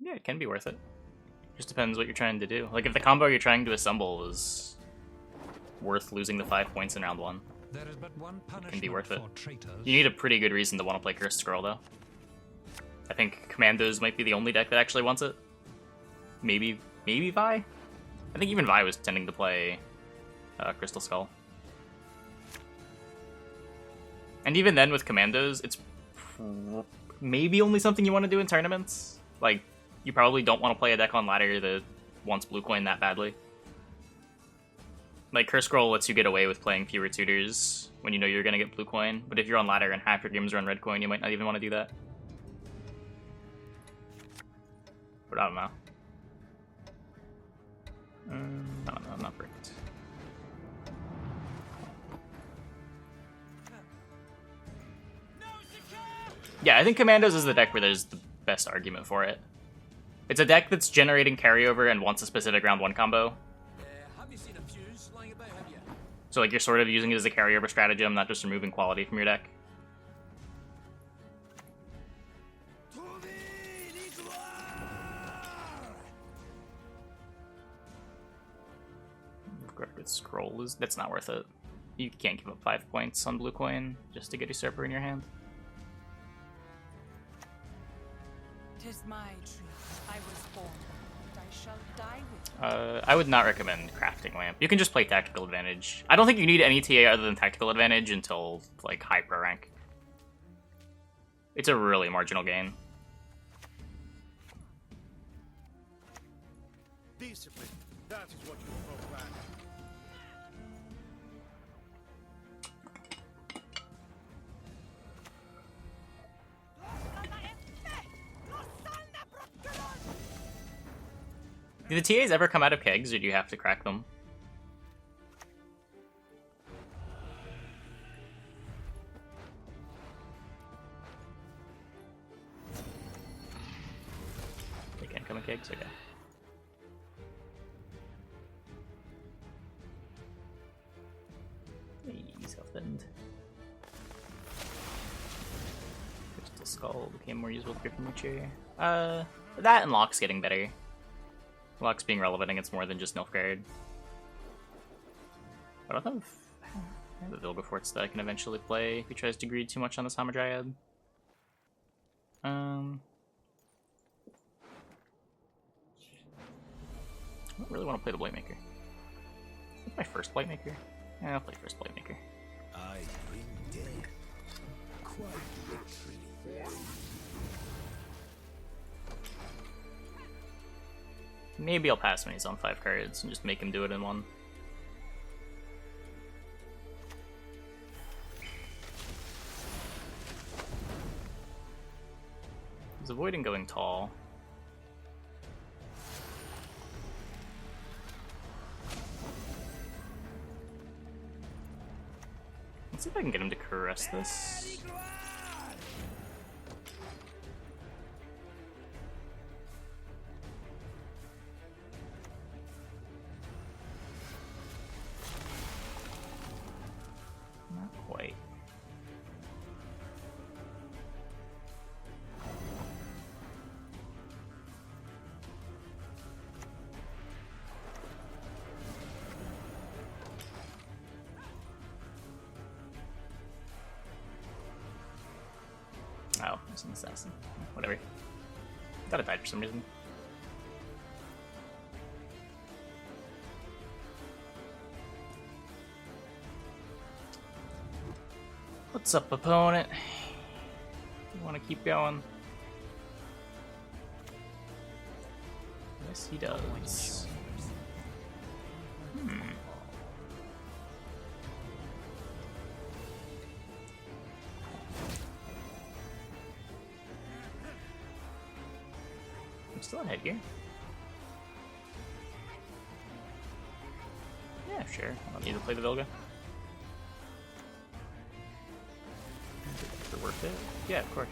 Yeah, it can be worth it. Just depends what you're trying to do. Like, if the combo you're trying to assemble is worth losing the 5 points in round 1, it can be worth it. You need a pretty good reason to want to play Cursed Scroll, though. I think Commandos might be the only deck that actually wants it. Maybe Vi? I think even Vi was tending to play Crystal Skull. And even then, with Commandos, it's maybe only something you want to do in tournaments. Like, you probably don't want to play a deck on ladder that wants blue coin that badly. Like, Curse Scroll lets you get away with playing fewer tutors when you know you're going to get blue coin, but if you're on ladder and half your games are on red coin, you might not even want to do that. But I don't know. No, I'm not bricked. Yeah, I think Commandos is the deck where there's the best argument for it. It's a deck that's generating carryover and wants a specific round 1 combo. So like you're sort of using it as a carryover stratagem, not just removing quality from your deck. Corrected Scroll that's not worth it. You can't give up 5 points on blue coin just to get Usurper in your hand. 'Tis my truth. I was born, and I shall die with I would not recommend Crafting Lamp. You can just play Tactical Advantage. I don't think you need any TA other than Tactical Advantage until, like, high pro rank. It's a really marginal gain. Discipline. That is what you program. Do the TAs ever come out of kegs, or do you have to crack them? They can't come in kegs? Okay. Hey, self-bend. Crystal Skull became more useful with Griffin Witcher. That and Lock's getting better. Lock's being relevant against more than just Nilfgaard. I don't have the Vilgefortz that I can eventually play if he tries to greed too much on this Hamadryad. I don't really want to play the Blightmaker. Is that my first Blightmaker? Yeah, I'll play first Blightmaker. I bring death. Quite literally. Maybe I'll pass when he's on 5 cards and just make him do it in 1. He's avoiding going tall. Let's see if I can get him to caress this. Not quite. Oh, there's an assassin. Whatever. Thought it died for some reason. What's up, opponent? You want to keep going? Yes, he does. I'm still ahead here. Yeah, sure. I don't need to play the Vilga. Is it worth it? Yeah, of course.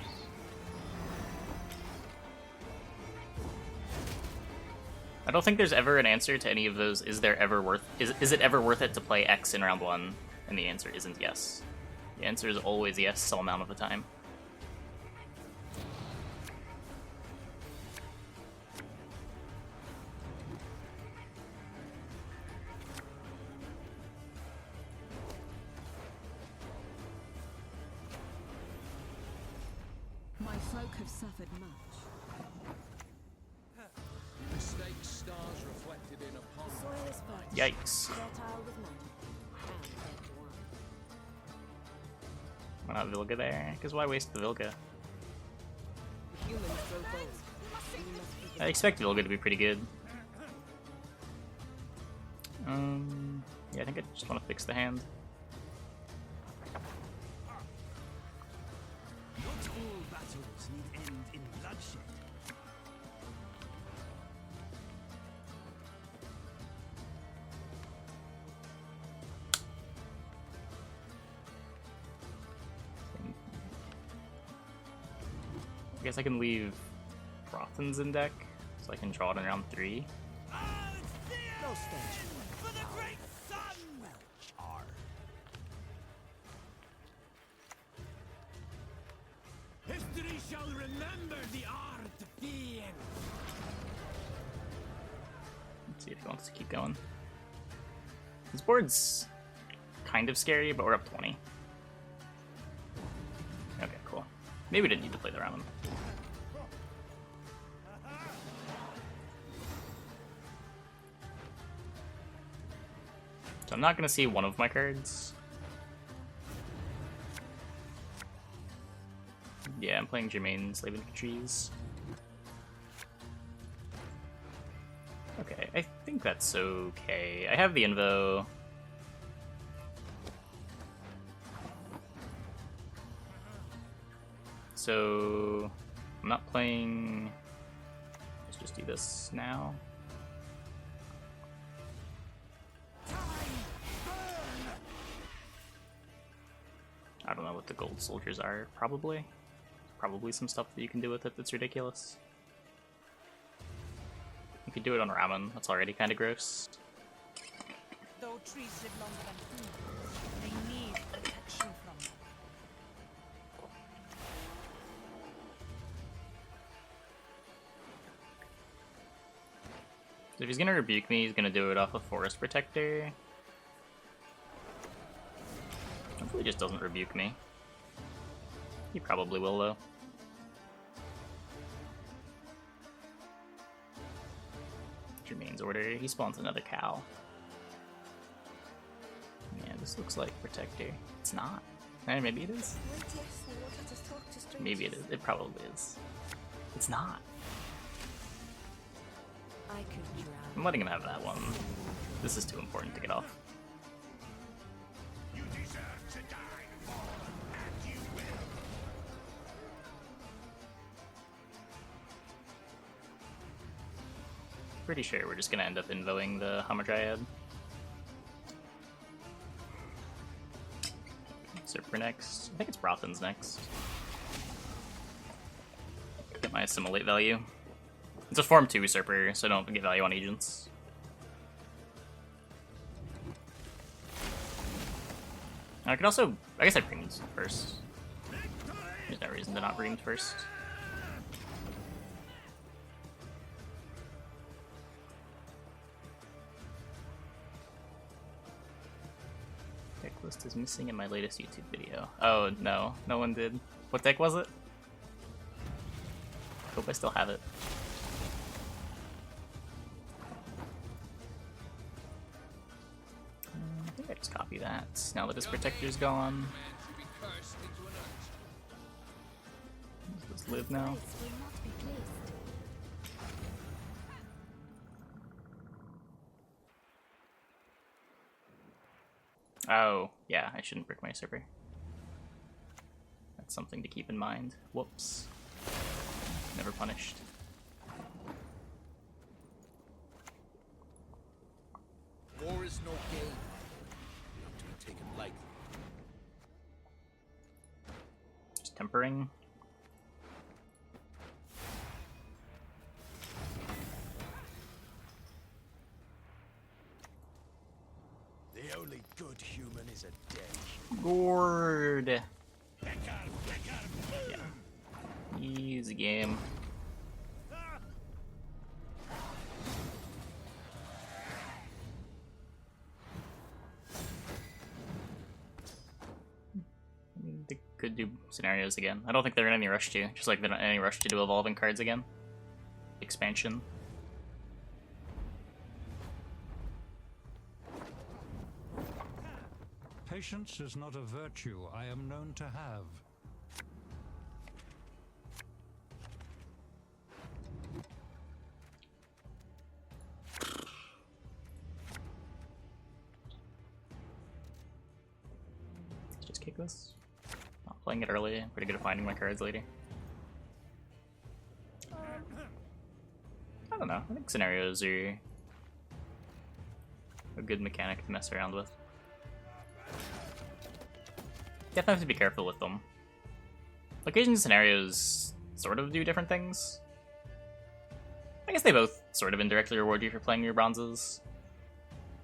I don't think there's ever an answer to any of those. Is it ever worth it to play X in round 1? And the answer isn't yes. The answer is always yes some amount of the time. have suffered much. Mistakes, stars reflected in a pond. Soil is fertile. Yikes. Fertile with magic. And dead wine. Why not Vilga there? Because why waste the Vilga? Humans grow bold. We must be I expect Vilga to be pretty good. Yeah, I think I just want to fix the hand. Not all battles need end in bloodshed. I guess I can leave Prothens in deck, so I can draw it in round 3. no stench. For the great sun! History shall remember the art of being. Let's see if he wants to keep going. This board's kind of scary, but we're up 20. Okay, cool. Maybe we didn't need to play the round. So I'm not going to see one of my cards. Yeah, I'm playing Germain, Slave Infantries. Okay, I think that's okay. I have the Invo. So I'm not playing. Let's just do this now. I don't know what the gold soldiers are. Probably some stuff that you can do with it that's ridiculous. You could do it on ramen. That's already kind of gross. Though trees live longer than humans, they need protection from them. If he's gonna rebuke me, he's gonna do it off of Forest Protector. Hopefully he just doesn't rebuke me. He probably will, though. Germain's order. He spawns another cow. Yeah, this looks like Protector. It's not. Maybe it is. Maybe it is. It probably is. It's not. I could drown. I'm letting him have that one. This is too important to get off. You deserve to die, and you will. Pretty sure we're just gonna end up invoing the Hamadryad. Serper next. I think it's Prothens next. Get my assimilate value. It's a Form 2 Serper, so I don't get value on agents. I could also... I guess I'd Breed first. There's no reason to not Breed first. Deck list is missing in my latest YouTube video. Oh, no. No one did. What deck was it? Hope I still have it. I think I just copy that, now that his Protector's gone. Does this live now? Price will not be placed. Oh, yeah, I shouldn't brick my Serper. That's something to keep in mind. Whoops. Never punished. War is no game, not to be taken lightly. Just tempering. The only good human is a dead. Gourd. Yeah. Easy game. could do scenarios again. I don't think they're in any rush to, just like they're not in any rush to do evolving cards again. Expansion. Patience is not a virtue I am known to have. Let's just kick this. Not playing it early. I'm pretty good at finding my cards later. I don't know. I think scenarios are a good mechanic to mess around with. Definitely have to be careful with them. Location scenarios sort of do different things. I guess they both sort of indirectly reward you for playing your bronzes.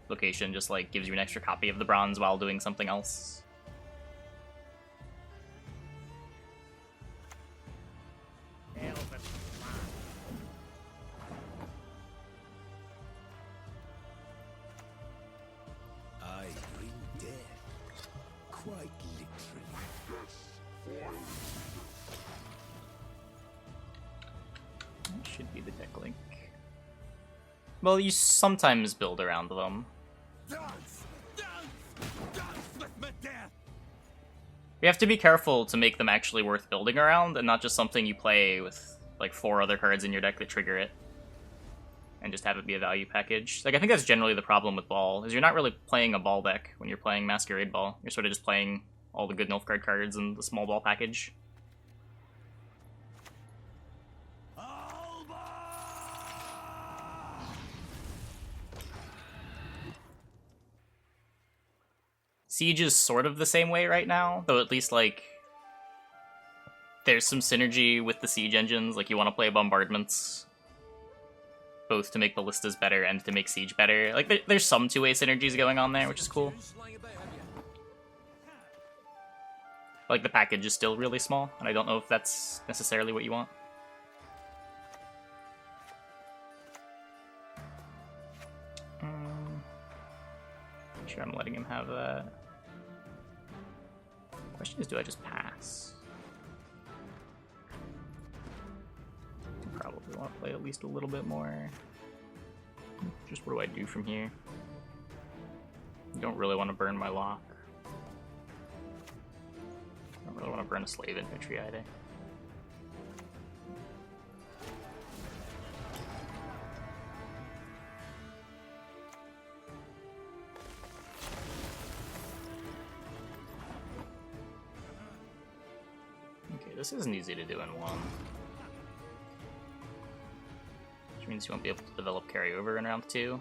Location just like gives you an extra copy of the bronze while doing something else. I bring death, quite literally. That should be the deck link. Well, you sometimes build around them. Dance! Dance! Dance with my death! You have to be careful to make them actually worth building around, and not just something you play with like 4 other cards in your deck that trigger it. And just have it be a value package. Like, I think that's generally the problem with Ball, is you're not really playing a Ball deck when you're playing Masquerade Ball. You're sort of just playing all the good Nilfgaard cards in the small ball package. Siege is sort of the same way right now, though at least, like, there's some synergy with the Siege engines. Like, you want to play Bombardments, both to make ballistas better and to make Siege better. Like, there's some two-way synergies going on there, which is cool. Like, the package is still really small, and I don't know if that's necessarily what you want. Sure, I'm letting him have that. Question is, do I just pass? Probably want to play at least a little bit more. Just what do I do from here? Don't really want to burn my lock. Don't really want to burn a Slave Infantry either. This isn't easy to do in one. Which means you won't be able to develop carryover in round 2.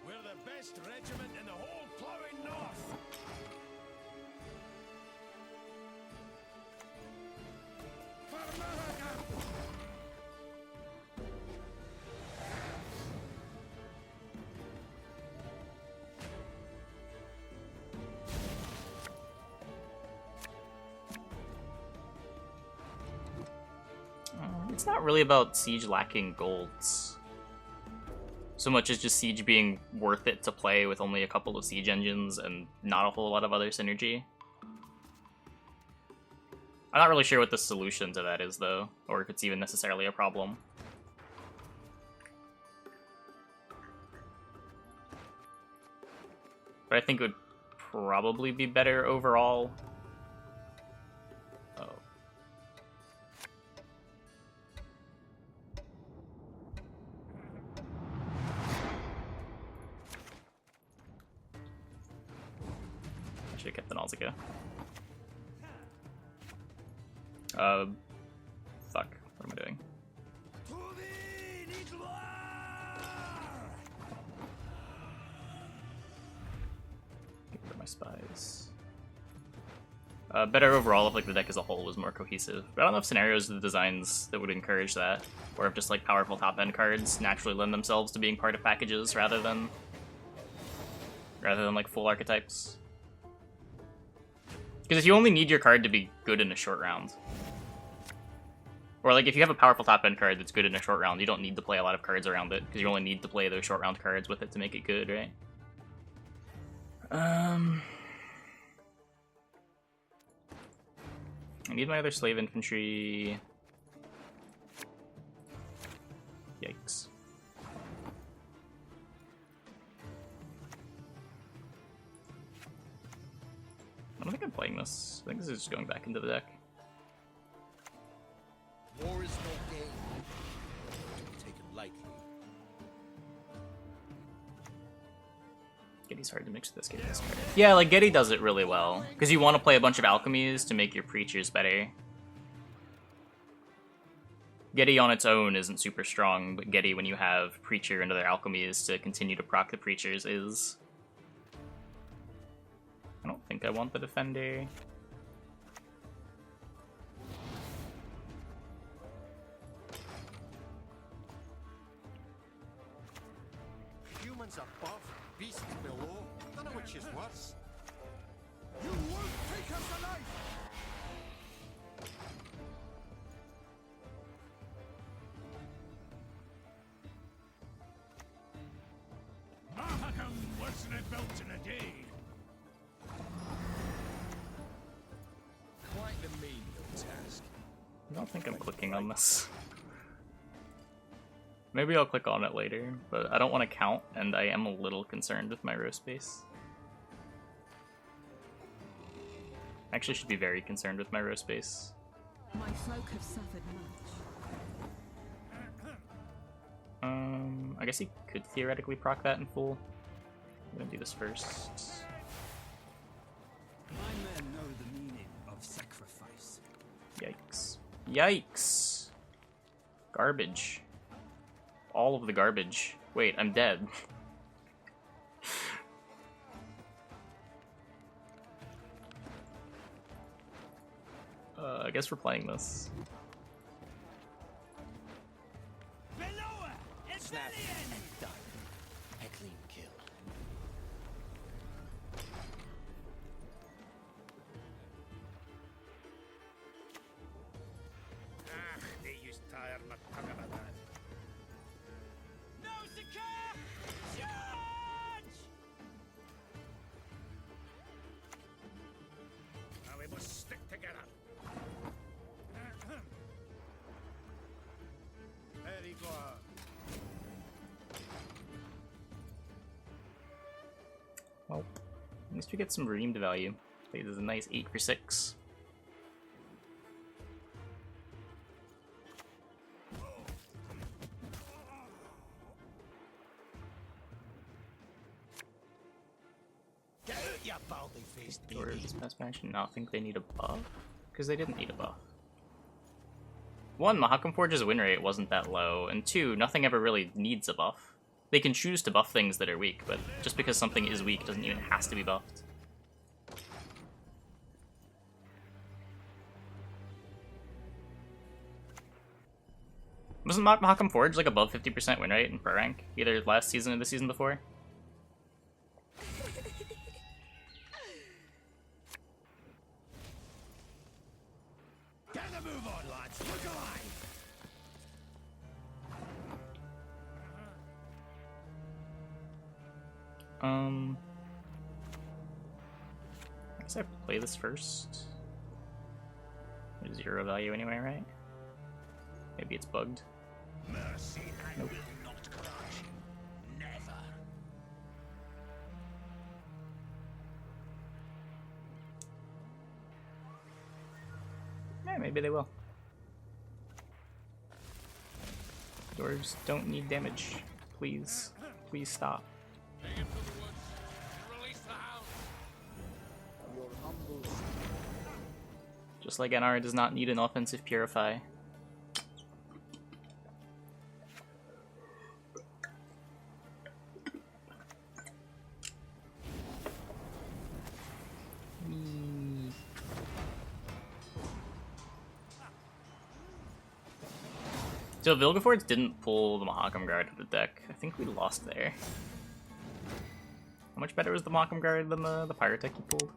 We're the best regiment in the whole plowing north. It's not really about Siege lacking golds, so much as just Siege being worth it to play with only a couple of Siege engines and not a whole lot of other synergy. I'm not really sure what the solution to that is, though, or if it's even necessarily a problem. But I think it would probably be better overall. Oh. I should have kept the Nausicaa. Fuck. What am I doing? Get rid of my spies. Better overall if like the deck as a whole was more cohesive. But I don't know if scenarios are the designs that would encourage that, or if just like powerful top end cards naturally lend themselves to being part of packages rather than like full archetypes. Because if you only need your card to be good in a short round, or like if you have a powerful top end card that's good in a short round, you don't need to play a lot of cards around it, because you only need to play those short round cards with it to make it good, right? I need my other Slave Infantry. Yikes. I don't think I'm playing this. I think this is just going back into the deck. War is no game. To be taken lightly. Getty's hard to mix with this Getty discard. Yeah, like Getty does it really well. Because you want to play a bunch of alchemies to make your preachers better. Getty on its own isn't super strong, but Getty when you have preacher and other alchemies to continue to proc the preachers is. I don't think I want the defender. Humans above, beasts below. Don't know which is worse. You won't take us alive! Mahakam wasn't built in a day. Quite the menial task. I don't think I'm clicking on this. Maybe I'll click on it later, but I don't want to count, and I am a little concerned with my row space. Actually, should be very concerned with my row space. My folk have suffered much. I guess he could theoretically proc that in full. I'm gonna do this first. My men know the meaning of sacrifice. Yikes. Yikes! Garbage. All of the garbage. Wait, I'm dead. I guess we're playing this. Snap and done. A clean kill. They used tired my tongue about that. No secure! Charge! Now we must stick together. There you go. Well, at least we get some redeemed value. This is a nice 8 for 6. Get out, you boldly faced Or baby. this past match, not think they need a buff? Because they didn't need a buff. 1, Mahakam Forge's win rate wasn't that low, and 2, nothing ever really needs a buff. They can choose to buff things that are weak, but just because something is weak doesn't mean it has to be buffed. Wasn't Mahakam Forge like above 50% win rate in pro rank, either last season or the season before? Get the move on, lads. Look alive. I guess I have to play this first. There's 0 value anyway, right? Maybe it's bugged. Mercy, I Nope. will not grudge. Never. Yeah, maybe they will. Dwarves don't need damage. Please. Please stop. Just like NR does not need an offensive purify. So Vilgefortz didn't pull the Mahakam Guard of the deck. I think we lost there. How much better was the Mahakam Guard than the Pirate deck he pulled?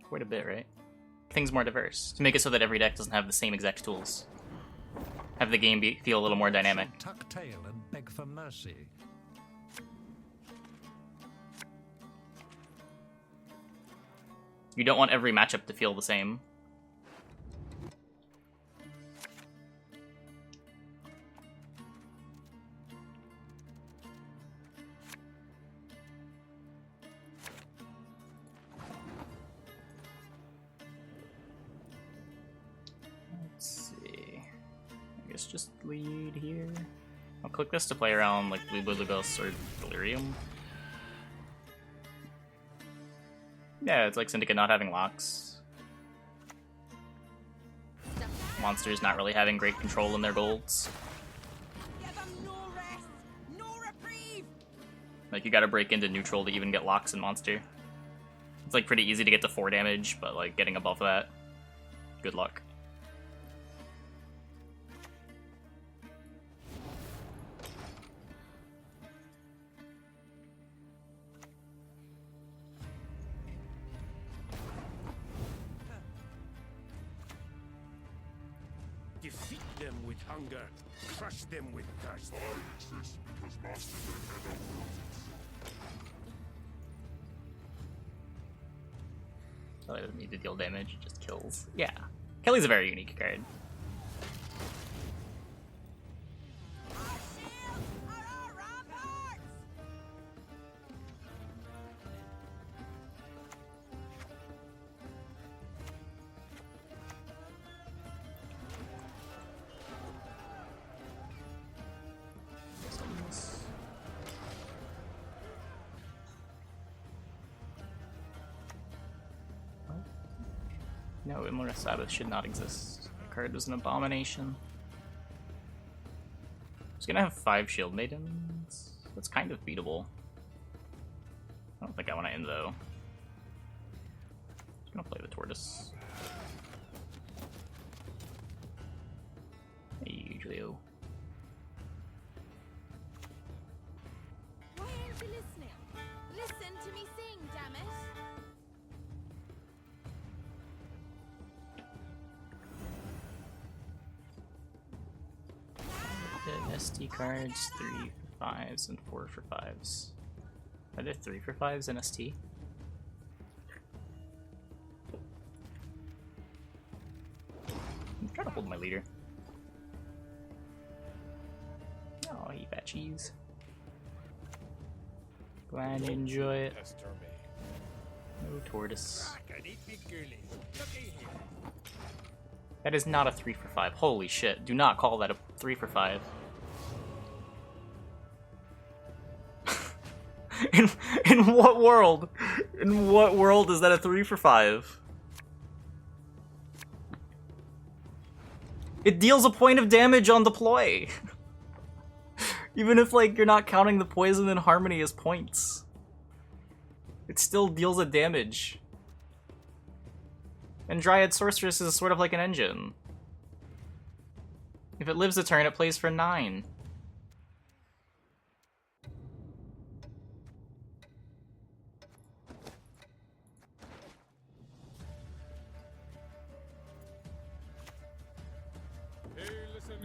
Quite a bit, right? Things more diverse, to make it so that every deck doesn't have the same exact tools. Have the game feel a little more dynamic. Tuck tail and beg for mercy. You don't want every matchup to feel the same. let's just lead here. I'll click this to play around like Blue Libos or Delirium. Yeah, it's like Syndicate not having locks. Monsters not really having great control in their golds. Like, you gotta break into neutral to even get locks in monster. It's like pretty easy to get to 4 damage, but like getting above that, good luck. Defeat them with hunger, crush them with thirst. I exist because Master Nintendo wills it. So it doesn't need to deal damage, it just kills. Yeah. Kelly's a very unique card. No, Immortal Sabbath should not exist. The card was an abomination. It's gonna have 5 Shield Maidens. That's kind of beatable. I don't think I want to end though. Just gonna play the Tortoise. Hey, Julio. Why aren't you listening? Listen to me sing, damn it! The ST cards, 3 for 5s and 4 for 5s. Are there 3 for 5s in ST? I'm trying to hold my leader. Oh, eat that cheese. Go ahead and enjoy it. No tortoise. That is not a 3 for 5. Holy shit. Do not call that a 3 for 5. in what world? In what world is that a 3 for 5? It deals a point of damage on deploy. Even if like you're not counting the poison and harmony as points. It still deals a damage. And Dryad Sorceress is sort of like an engine. If it lives a turn, it plays for 9.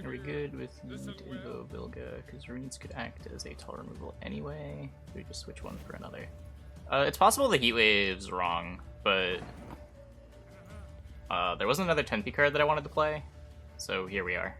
Are we good with Invo Vilga? Because runes could act as a tall removal anyway. We just switch one for another. It's possible the Heatwave's wrong, but there was another 10p card that I wanted to play, so here we are.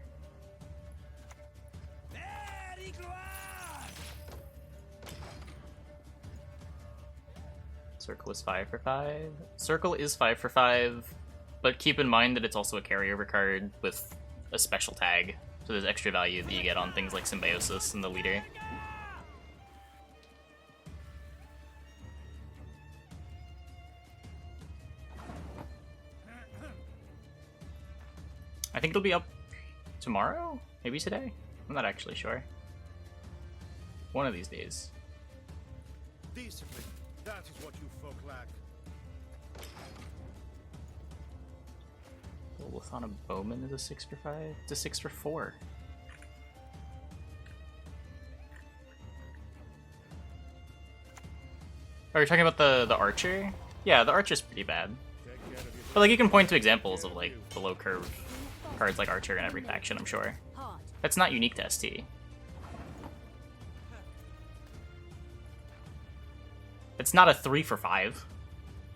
Circle is 5 for 5. Circle is 5 for 5, but keep in mind that it's also a carryover card with a special tag, so there's extra value that you get on things like Symbiosis and the leader. I think it'll be up tomorrow? Maybe today? I'm not actually sure. One of these days. Discipline, that is what you folk lack. Lathana Bowman is a 6 for 5? It's a 6 for 4. Are you talking about the Archer? Yeah, the Archer's pretty bad. But like you can point to examples of like below curve cards like Archer in every faction, I'm sure. That's not unique to ST. It's not a 3 for 5.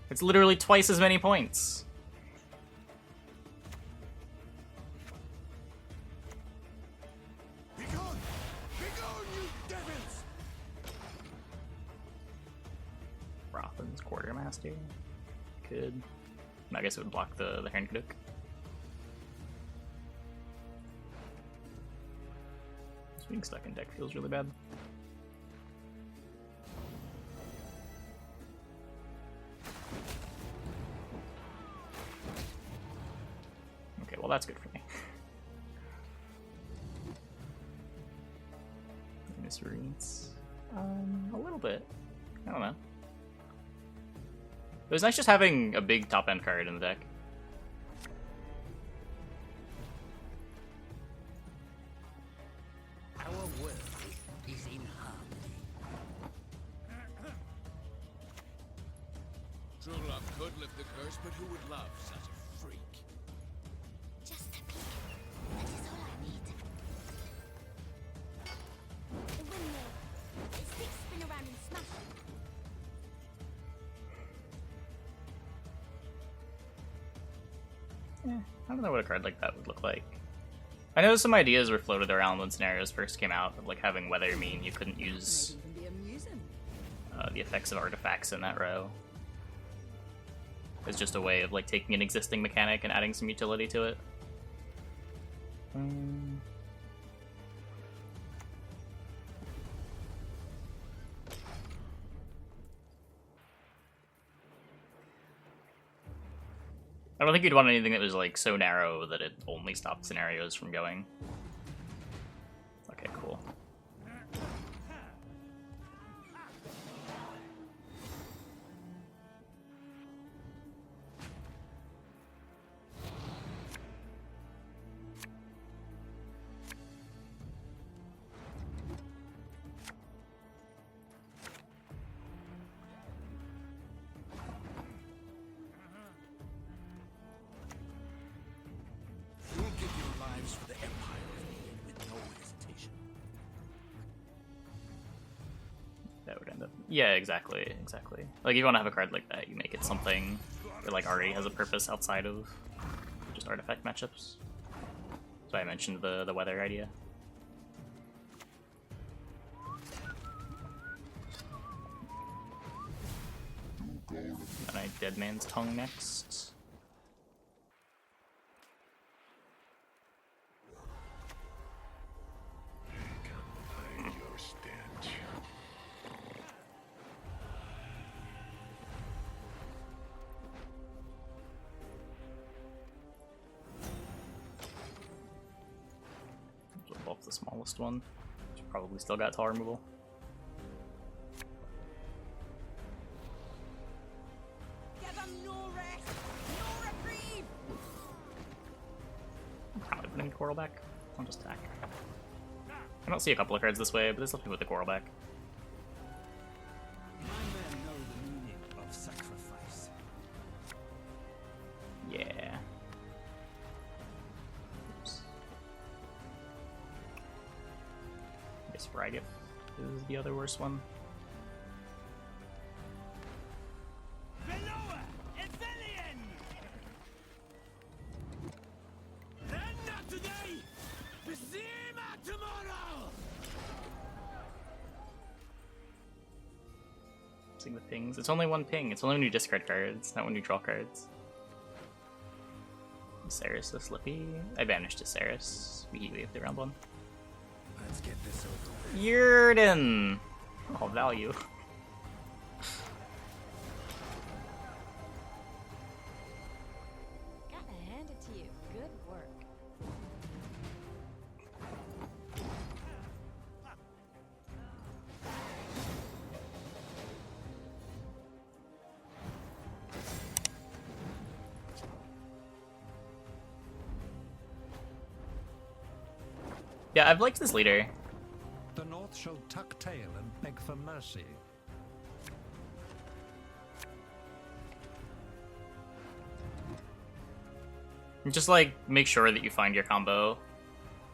It's literally twice as many points. Begone! Begone, you devils! Rothan's Quartermaster. Could. I guess it would block the Hernkuduk. Being stuck in deck feels really bad. Okay, well that's good for me. Miss Rience. A little bit. I don't know. It was nice just having a big top end card in the deck. Our world is in harmony. True love could lift the curse, but who would love such a freak? Just a peek. That is all I need. The windmill. Its sticks spin around and smash. I don't know what a card like that would look like. I know some ideas were floated around when scenarios first came out, of like having weather mean you couldn't use Might even be amusing. the effects of artifacts in that row. It's just a way of like taking an existing mechanic and adding some utility to it. I don't think you'd want anything that was like so narrow that it only stopped scenarios from going. Okay, cool. You'll give your lives for the Empire of Being with no hesitation. That would end up... Yeah, exactly. Like, if you want to have a card like that, you make it something that, like, already has a purpose outside of just artifact matchups. So I mentioned the weather idea. And I Dead Man's Tongue next. Above the smallest one, which probably still got tall removal. Give them no rest, no reprieve. I'm probably putting the Coral back. I'll just attack. I don't see a couple of cards this way, but this lets me put the Coral back. My men know the meaning of sacrifice. Yeah. Oops. I guess Fragate is the other worst one. Below Ethelian! Then not today! Besima tomorrow! Seeing the pings. It's only one ping. It's only when you discard cards, not when you draw cards. Ceres the Slippy. I banished to Ceres. We Heatwave the round one. Let's get this over with. Yurden! Oh, value. Gotta hand it to you. Good work. Yeah, I've liked this leader. The North shall tuck tail and beg for mercy. Just, like, make sure that you find your combo.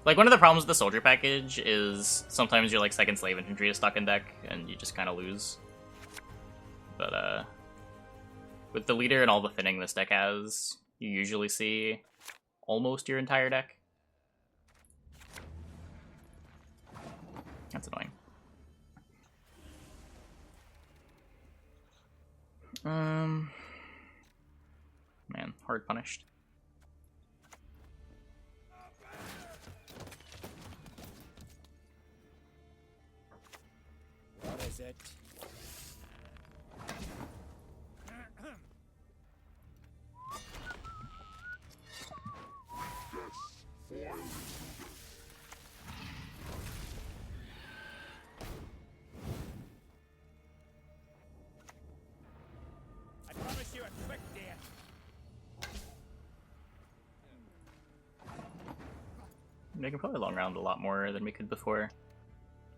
Like, one of the problems with the soldier package is sometimes your, like, second Slave Infantry is stuck in deck, and you just kind of lose. But, with the leader and all the thinning this deck has, you usually see almost your entire deck. That's annoying. Man, hard punished. set. I promise you a quick death. We can probably long round a lot more than we could before.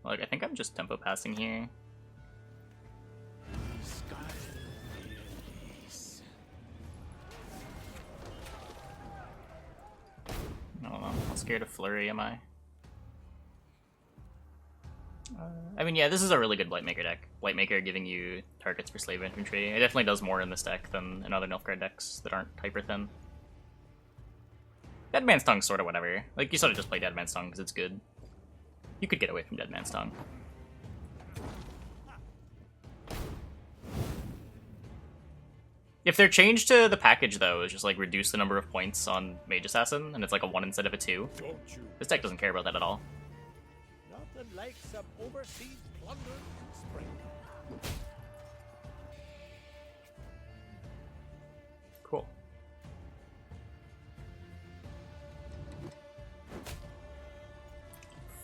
Like, I think I'm just tempo passing here. I don't know. How scared of Flurry am I? I mean, yeah, this is a really good Blightmaker deck. Blightmaker giving you targets for Slave Infantry. It definitely does more in this deck than in other Nilfgaard decks that aren't hyper thin. Dead Man's Tongue's sort of whatever. Like, you sort of just play Dead Man's Tongue because it's good. You could get away from Dead Man's Tongue. If they're changed to the package, though, is just like reduce the number of points on Mage Assassin, and it's like a 1 instead of a 2. This deck doesn't care about that at all. Nothing like some overseas plunder and spring. Cool.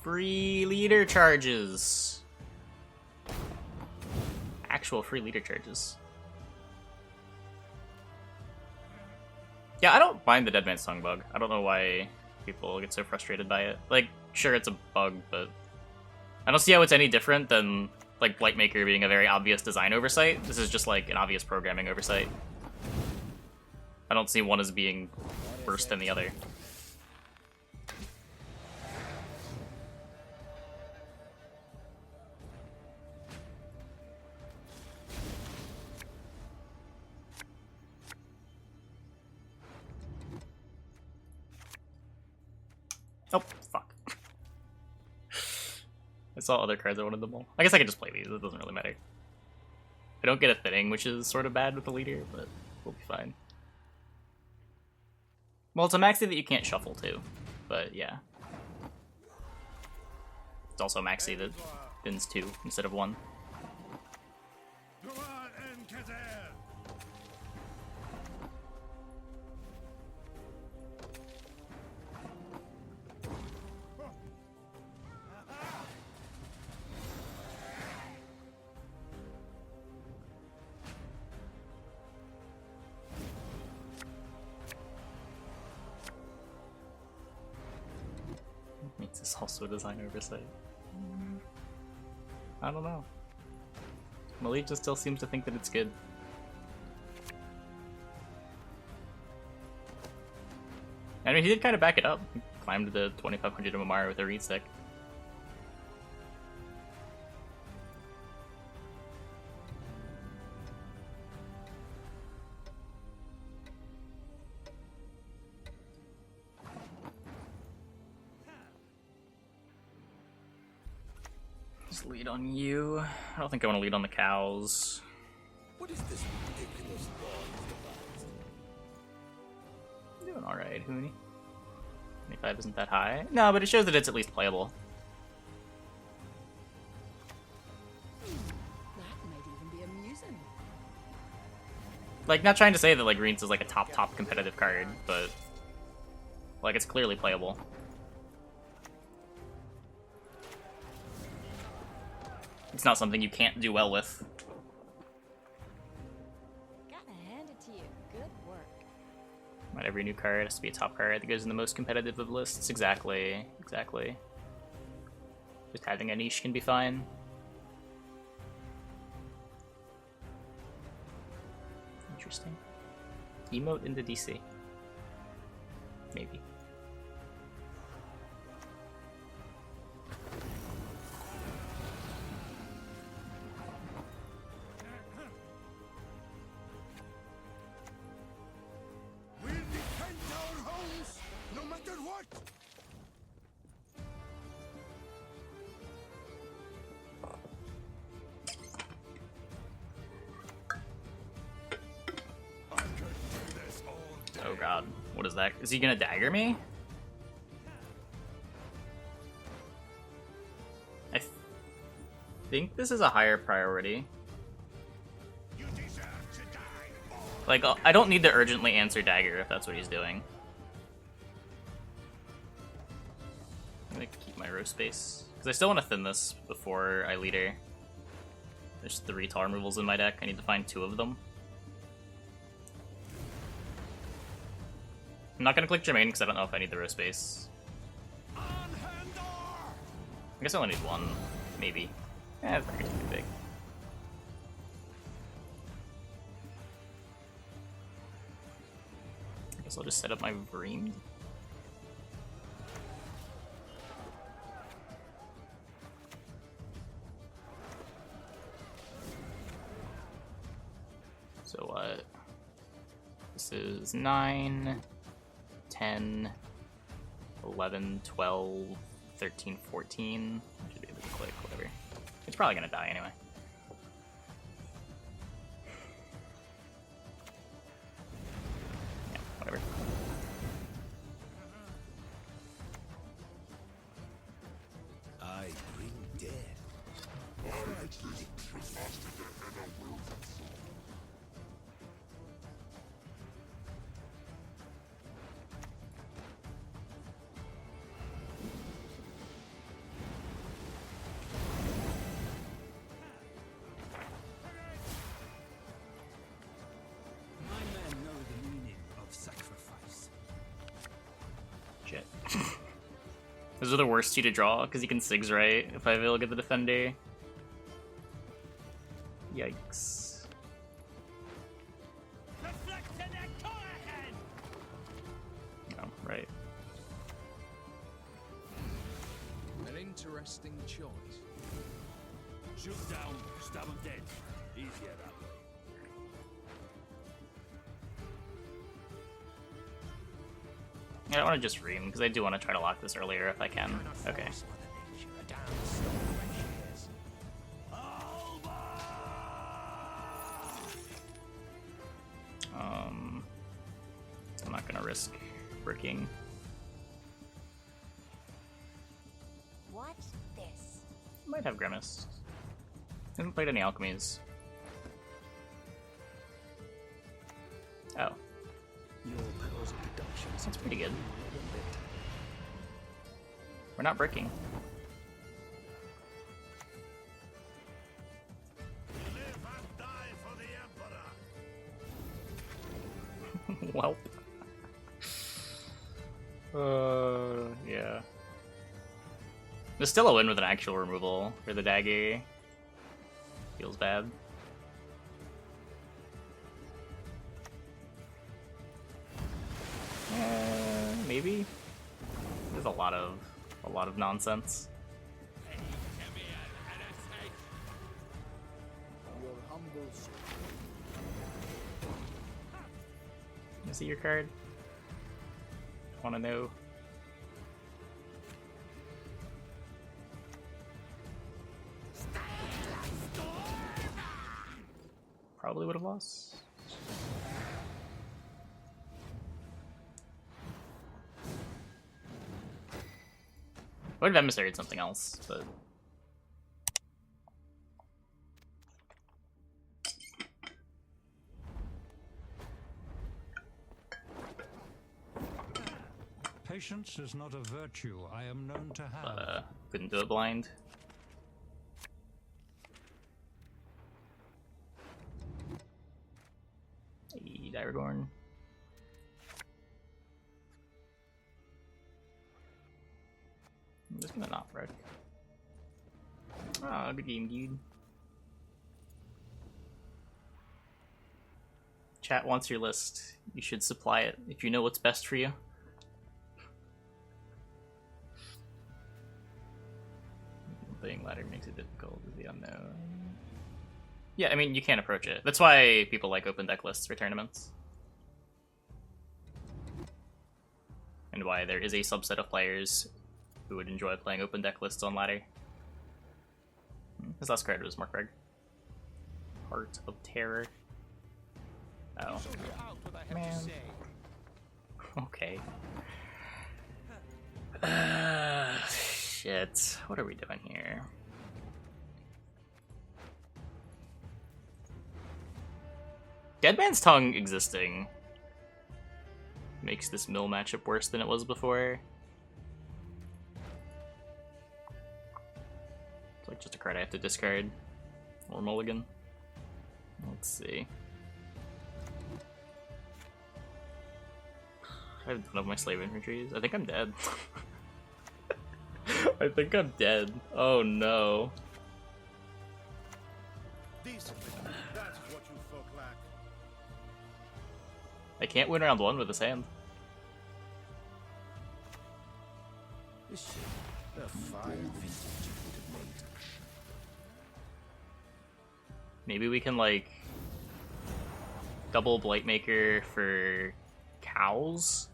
Free leader charges. Actual free leader charges. Yeah, I don't mind the Dead Man's Tongue bug. I don't know why people get so frustrated by it. Like, sure, it's a bug, but I don't see how it's any different than, like, Blightmaker being a very obvious design oversight. This is just, like, an obvious programming oversight. I don't see one as being worse than the other. Oh, fuck. I saw other cards I wanted them all. I guess I could just play these, it doesn't really matter. I don't get a thinning, which is sort of bad with the leader, but we'll be fine. Well, it's a maxi that you can't shuffle too, but yeah. It's also a maxi that thins 2 instead of 1. Makes this also a design oversight. I don't know. Malik just still seems to think that it's good. I mean, he did kind of back it up. He climbed the 2500 MMR with a read stick. Just lead on you. I don't think I want to lead on the cows. What is this ridiculous law? Doing alright, Hooney. 25 isn't that high. No, but it shows that it's at least playable. That might even be amusing. Like, not trying to say that, like, Rience is, like, a top competitive card, but, like, it's clearly playable. It's not something you can't do well with. Gotta hand it to you. Good work. Not every new card has to be a top card that goes in the most competitive of lists. Exactly. Exactly. Just having a niche can be fine. Interesting. Emote into DC. Maybe. We'll defend our homes, no matter what! I could do this all day. Oh god. What is that? Is he gonna dagger me? think this is a higher priority. Like, I don't need to urgently answer Dagger if that's what he's doing. I'm gonna keep my row space. Because I still want to thin this before I leader. There's 3 tar removals in my deck. I need to find 2 of them. I'm not gonna click Germain because I don't know if I need the row space. I guess I only need 1, maybe. That's not gonna be too big. I guess I'll just set up my Vreem. So what? This is 9, 10, 11, 12, 13, 14. I should be able to click, whatever. It's probably gonna die anyway. Yeah, whatever. I bring death. My men know the meaning of sacrifice. Shit. Those are the worst 2 to draw, because you can Sigs right if I look at the defender. Yikes. Oh, right. An interesting choice. Shoot down, stab him dead. Easier that way. Yeah, I want to just Ream, because I do want to try to lock this earlier if I can. Okay. I'm not gonna risk bricking. Watch this. Might have Grimace. Haven't played any alchemies. Oh. Your powers of deduction. That's pretty good. We're not bricking. Live and die for the Emperor. Welp. Yeah. There's still a win with an actual removal for the dagger. Feels bad. Maybe. There's a lot of nonsense. Your humble soul. Can I see your card? Want to know? Probably would have lost. Would have emissaried something else, but Patience is not a virtue I am known to have. couldn't do it blind. Hey, Dyragorn. I'm just gonna not wreck. Ah, good game, dude. Chat wants your list. You should supply it if you know what's best for you. Playing ladder makes it difficult is the unknown. Yeah, I mean, you can't approach it. That's why people like open deck lists for tournaments. And why there is a subset of players who would enjoy playing open deck lists on ladder. His last card was Mark Reg. Heart of Terror. Oh. Man. Okay. Shit. What are we doing here? Dead Man's Tongue existing makes this mill matchup worse than it was before. It's like just a card I have to discard. Or mulligan. Let's see. I have none of my Slave Infantries. I think I'm dead. I think I'm dead. Oh no. Discipline. That's what you folk lack. I can't win round 1 with this hand. This shit, the fire vintage would have made. Maybe we can like double Blightmaker for cows?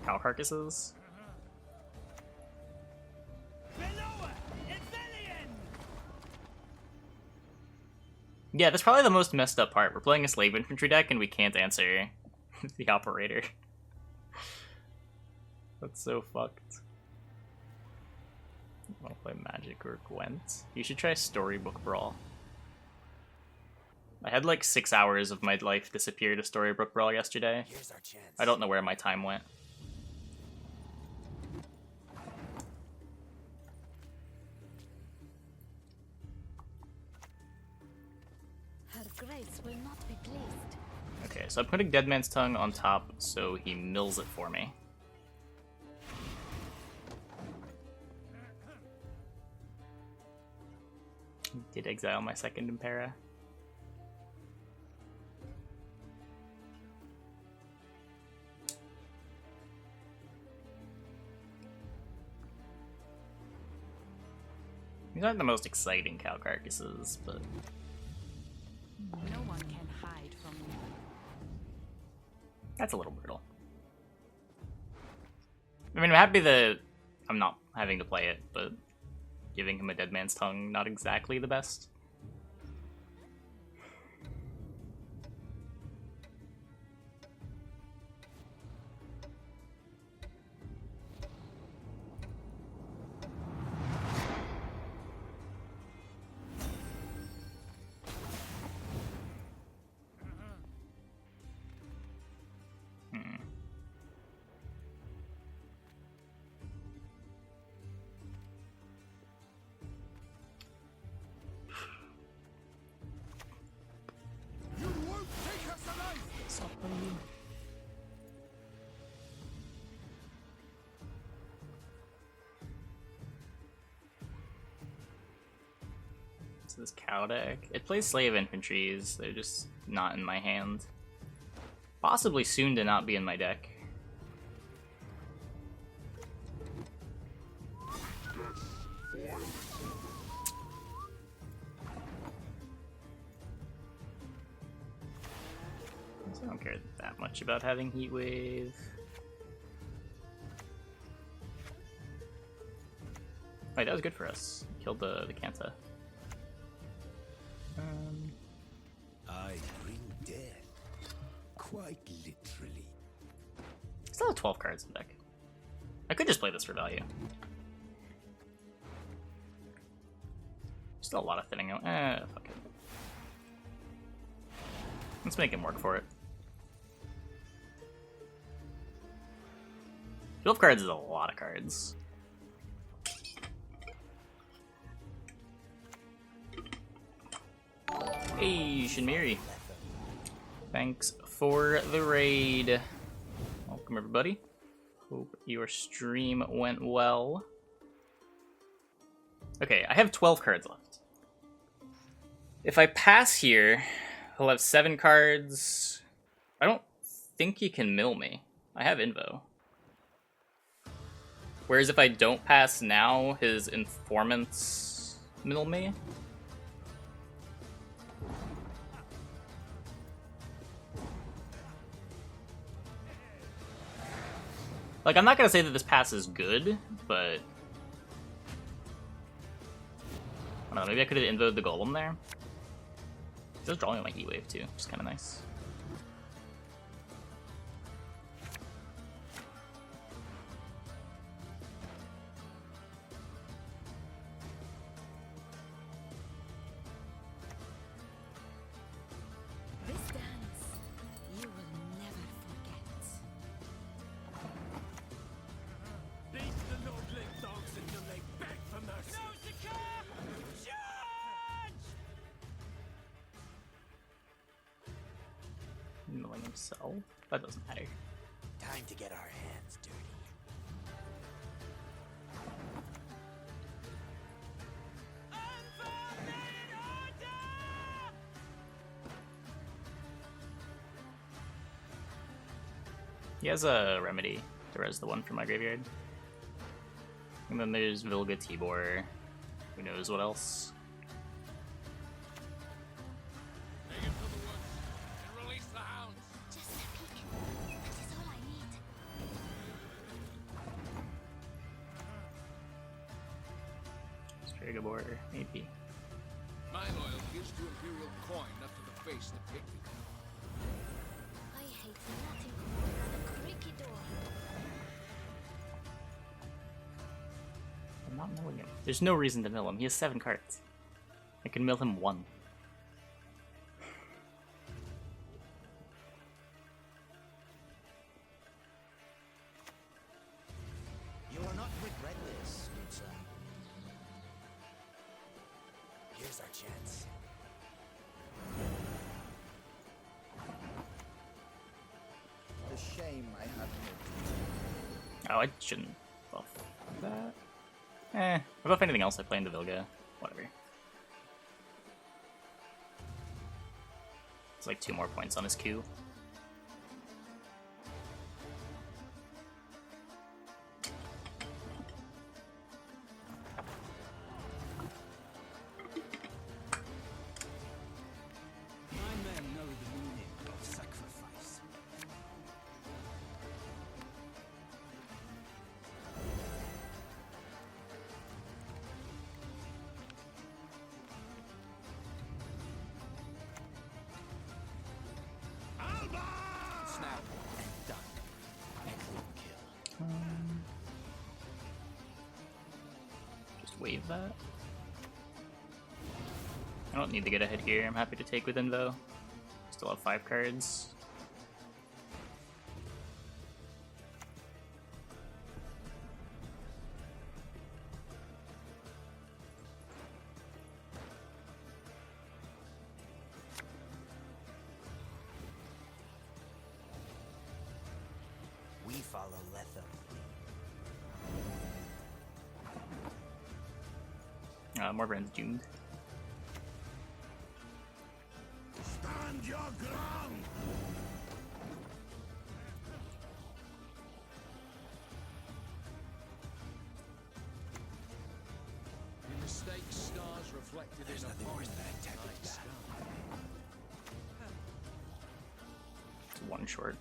Cow carcasses? Yeah, that's probably the most messed up part. We're playing a Slave Infantry deck and we can't answer the operator. That's so fucked. I want to play Magic or Gwent. You should try Storybook Brawl. I had like 6 hours of my life disappear to Storybook Brawl yesterday. Here's our chance. I don't know where my time went. Her grace will not be pleased. Okay, so I'm putting Dead Man's Tongue on top so he mills it for me. Did exile my second Impera. These aren't the most exciting cow carcasses, but No one can hide from me. that's a little brutal. I mean, I'm happy that I'm not having to play it, but giving him a Dead Man's Tongue, not exactly the best. You won't take us alive. So this cow deck, it plays Slave Infantries, they're just not in my hand. Possibly soon to not be in my deck. I don't care that much about having Heatwave. Wait, that was good for us. Killed the Kanta. I bring death. Quite literally. Still have 12 cards in the deck. I could just play this for value. Still a lot of thinning out. Fuck it. Let's make him work for it. 12 cards is a lot of cards. Hey, Shinmiri. Thanks for the raid. Welcome, everybody. Hope your stream went well. Okay, I have 12 cards left. If I pass here, he'll have 7 cards. I don't think he can mill me. I have Invo. Whereas if I don't pass now, his informants mill me. Like, I'm not gonna say that this pass is good, but I don't know, maybe I could have invoed the golem there. He was drawing my Heatwave too, which is kind of nice. This dance Milling himself? That doesn't matter. Time to get our hands dirty. He has a remedy to res the one from my graveyard. And then there's Vilga Tibor. Who knows what else? Take him to the woods and release the hounds. Just a peek. That is all I need. Strigabor, maybe. My loyalty is to Imperial coin, not to the face that picked it. I hate nothing more than a creaky door. I'm not milling him. There's no reason to mill him. He has 7 cards. I can mill him 1. You will not regret this, good son. Here's our chance. The shame I have made. Oh, I shouldn't buff that. If I buff anything else, I play into Vilga. Whatever. It's like 2 more points on his Q. My men know the meaning of sacrifice. Snap and done. Excellent kill. Just wave that. I don't need to get ahead here. I'm happy to take with Invo. Still have 5 cards. We follow Lethem. Morbrand's doomed. Stand your ground! You mistake stars reflected There's in nothing a worse than a tactic night battle. sky. It's 1 short.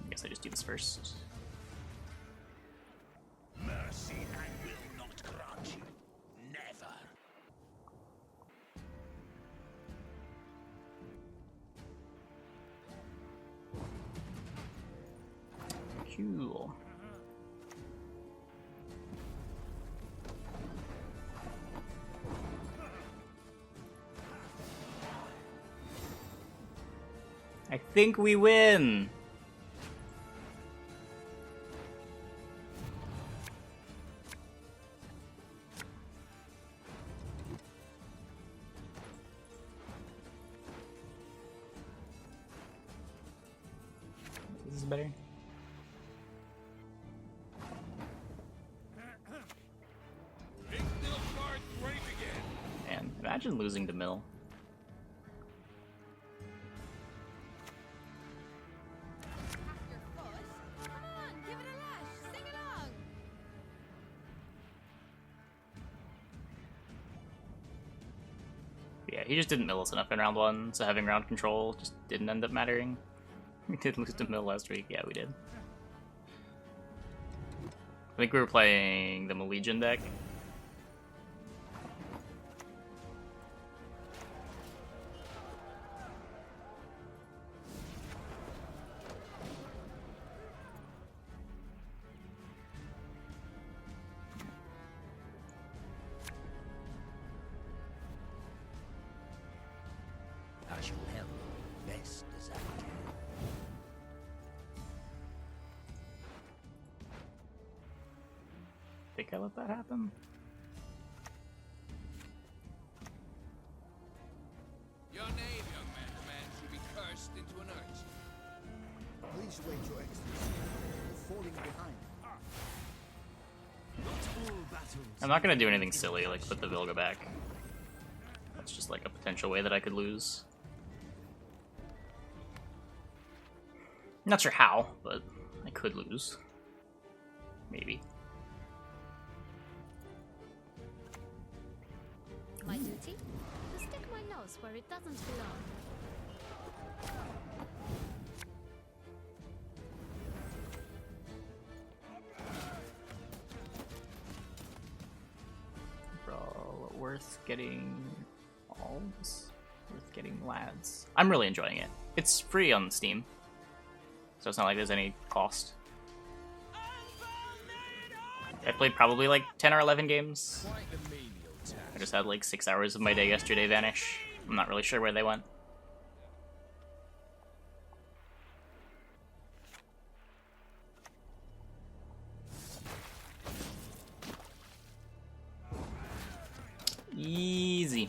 I guess I just do this first. Mercy I will not grant you. Never. Cool. I think we win! This is better. Big Nilfgaard's ready to begin. Man, imagine losing to Mill. Your foot. Come on, give it a lash. Sing along. Yeah, he just didn't mill us enough in round 1, so having round control just didn't end up mattering. We did lose to Mill last week, yeah we did. I think we were playing the Malegion deck. I shall help best as I can. Think I let that happen? Your name, young man, should be cursed. Please wait, Your Excellency. We're falling behind. I'm not gonna do anything silly like put the Vilga back. That's just like a potential way that I could lose. Not sure how, but I could lose. Maybe. My duty? To stick my nose where it doesn't belong. Brawl worth getting alls? Worth getting lads. I'm really enjoying it. It's free on Steam, so it's not like there's any cost. I played probably like 10 or 11 games. I just had like 6 hours of my day yesterday vanish. I'm not really sure where they went. Easy.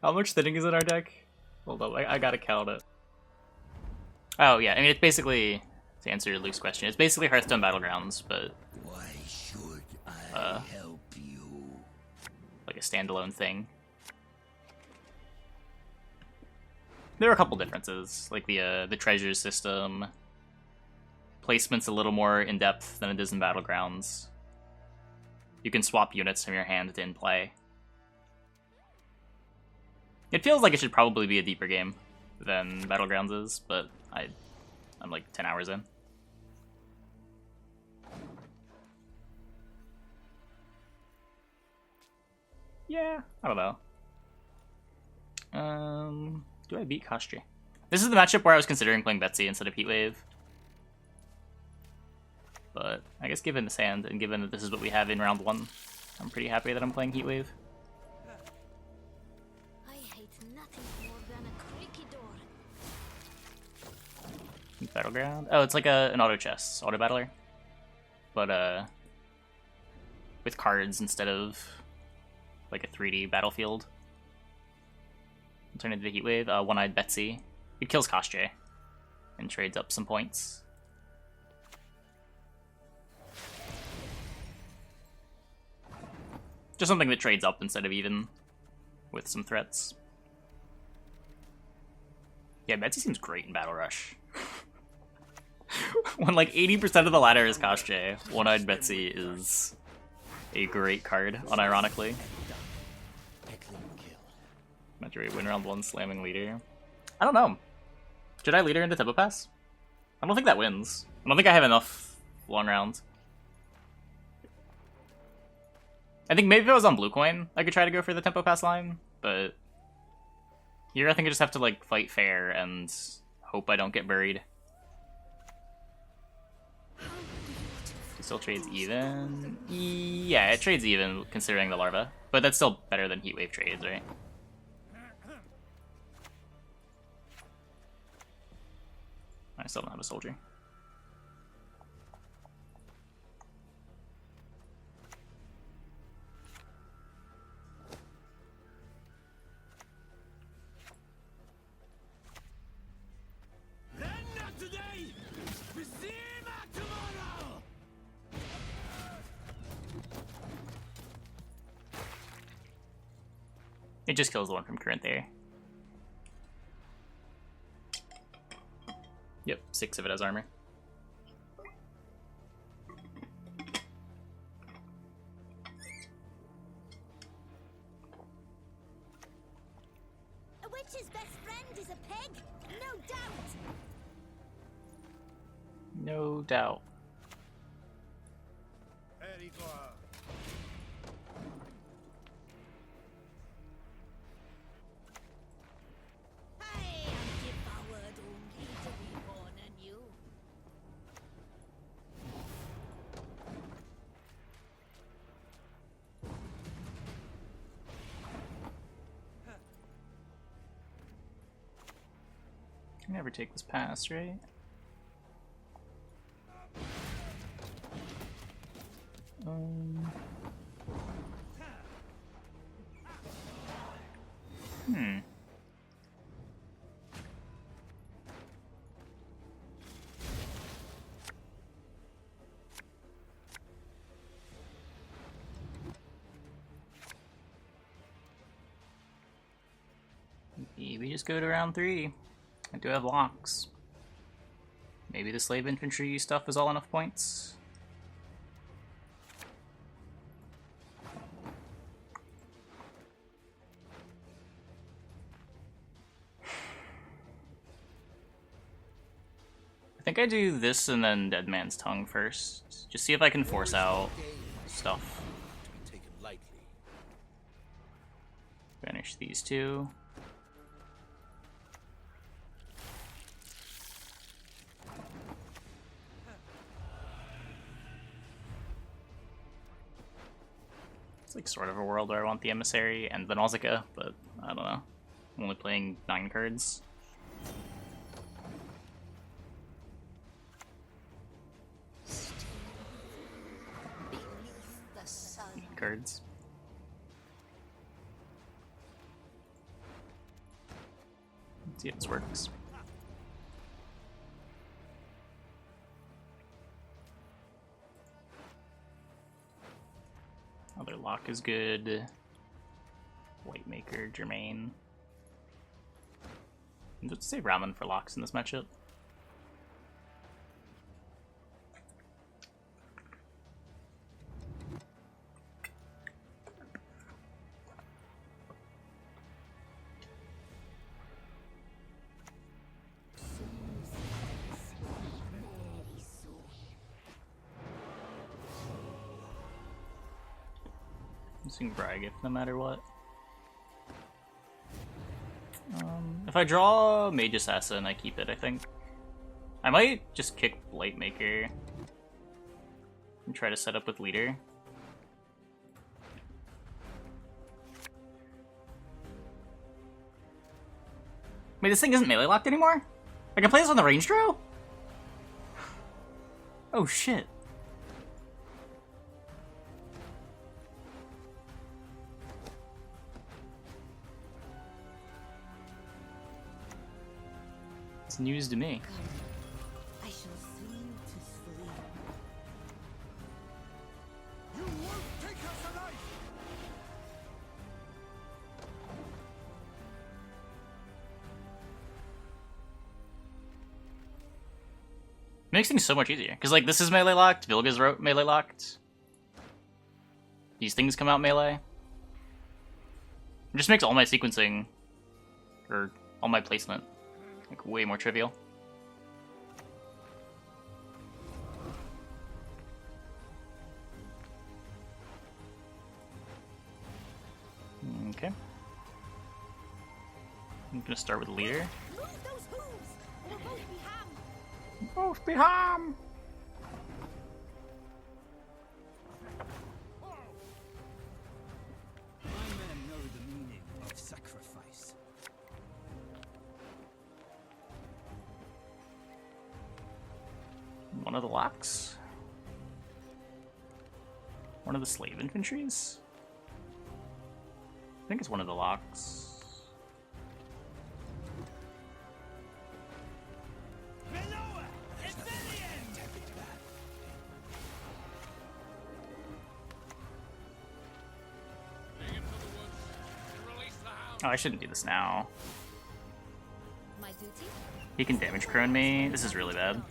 How much thinning is in our deck? Hold up, I gotta count it. Oh yeah, I mean it's basically, to answer Luke's question, it's basically Hearthstone Battlegrounds, but Why should I help you? like a standalone thing. There are a couple differences, like the treasure system. Placement's a little more in-depth than it is in Battlegrounds. You can swap units from your hand to in-play. It feels like it should probably be a deeper game than Battlegrounds is, but I'm like 10 hours in. Yeah, I don't know. Do I beat Kostri? This is the matchup where I was considering playing Betsy instead of Heatwave. But I guess given this hand, and given that this is what we have in round 1, I'm pretty happy that I'm playing Heatwave. I hate nothing more than a creaky door. Battleground? Oh, it's like an auto chess, auto battler. But with cards instead of like a 3D battlefield. Turn into the Heatwave, One-Eyed Betsy. It kills Kostri and trades up some points. Just something that trades up instead of even, with some threats. Yeah, Betsy seems great in Battle Rush. When like 80% of the ladder is Kostri, One-Eyed Betsy is a great card, unironically. Majority win round 1 slamming leader. I don't know. Should I leader into Tempo Pass? I don't think that wins. I don't think I have enough long rounds. I think maybe if I was on Blue Coin, I could try to go for the Tempo Pass line, but here I think I just have to like fight fair and hope I don't get buried. It still trades even. Yeah, it trades even considering the larva, but that's still better than Heatwave trades, right? I still don't have a soldier. Not today! Tomorrow! It just kills the one from current there. Yep, 6 of it has armor. A witch's best friend is a pig, no doubt. No doubt. I am devoured only to be born anew. Can never take this pass, right? Maybe just go to round 3. I do have locks. Maybe the Slave Infantry stuff is all enough points. I think I do this and then Dead Man's Tongue first. Just see if I can force out stuff. To be taken lightly. Banish these two. It's like sort of a world where I want the Emissary and the Nausicaa, but I don't know. I'm only playing 9 cards. 8 cards. Let's see if this works. Other lock is good. Whitemaker, Germain. Let's say Ramen for locks in this matchup. Using Bragif no matter what. If I draw Mage Assassin, I keep it, I think. I might just kick Blightmaker and try to set up with Leader. Wait, this thing isn't melee locked anymore? I can play this on the range draw? Oh shit. It's news to me. I shall soon to sleep. You won't take us alive! Makes things so much easier. Because, like, this is melee locked, Vilga's melee locked. These things come out melee. It just makes all my sequencing, or all my placement, like, way more trivial. Okay. I'm gonna start with Leader. Move those hooves! Or both be ham! Both be harm! My men know the meaning of sacrifice. One of the locks? One of the Slave Infantries? I think it's one of the locks. Oh, I shouldn't do this now. My duty? He can damage prone me. This is really bad.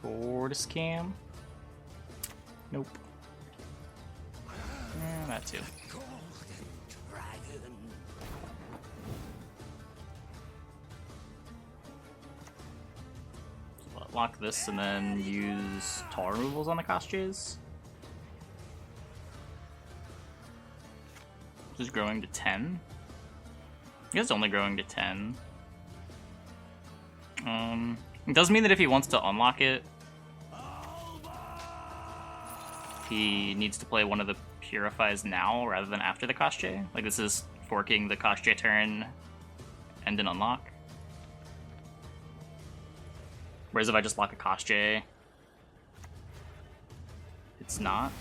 Tortoise cam. Nope. That too. So lock this and then use tar removals on the Kosches. Just growing to 10. I guess only growing to 10. It does mean that if he wants to unlock it, he needs to play one of the Purifies now rather than after the Koschei. Like, this is forking the Koschei turn and an unlock. Whereas if I just lock a Koschei, it's not.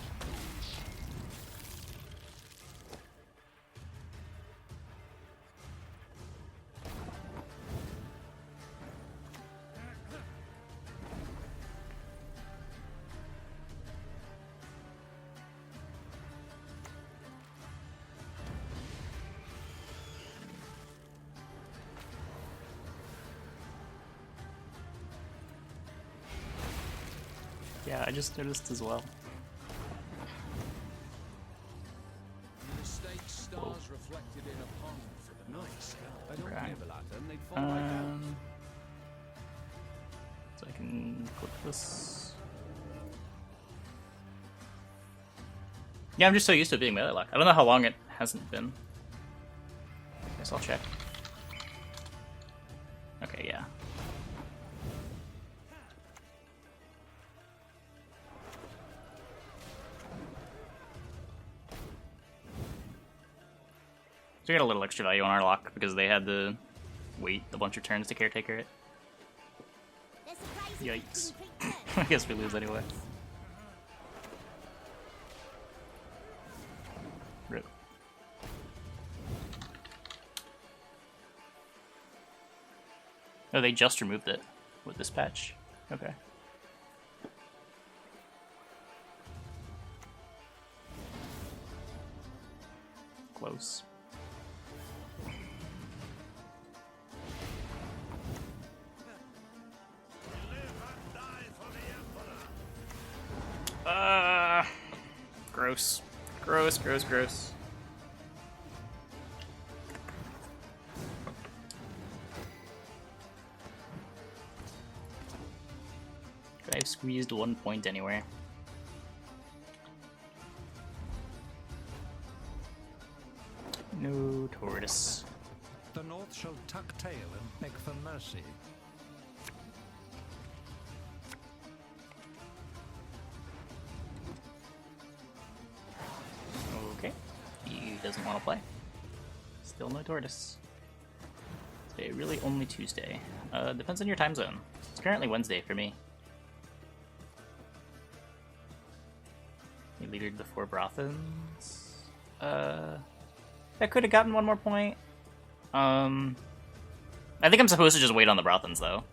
Yeah, I just noticed as well. Whoa. Okay. So I can click this. Yeah, I'm just so used to it being melee lock. I don't know how long it hasn't been. Guess I'll check. Okay, yeah. So we got a little extra value on our lock because they had to wait a bunch of turns to caretaker it. Yikes. I guess we lose anyway. Rip. Oh, they just removed it with this patch. Okay. Close. Gross. Gross, gross, gross. Could I have squeezed 1 point anywhere? No tortoise. The North shall tuck tail and beg for mercy. Okay. He doesn't want to play. Still no tortoise. Today really only Tuesday. Depends on your time zone. It's currently Wednesday for me. He leadered the 4 Brothans. I could have gotten 1 more point. I think I'm supposed to just wait on the Brothans though.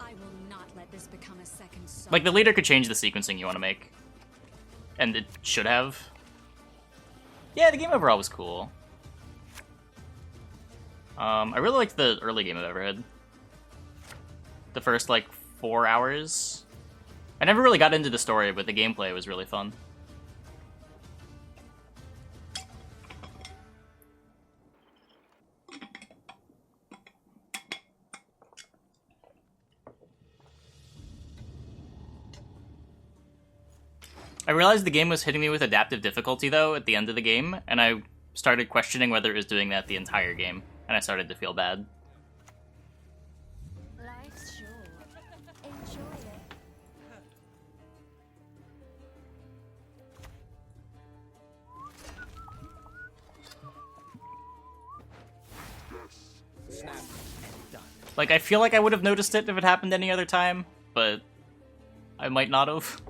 I will not let this become a second soul. Like, the leader could change the sequencing you want to make. And it should have. Yeah, the game overall was cool. I really liked the early game of Everhead. The first, like, 4 hours. I never really got into the story, but the gameplay was really fun. I realized the game was hitting me with adaptive difficulty, though, at the end of the game, and I started questioning whether it was doing that the entire game, and I started to feel bad. Life's short. Enjoy it. Like, I feel like I would have noticed it if it happened any other time, but I might not have.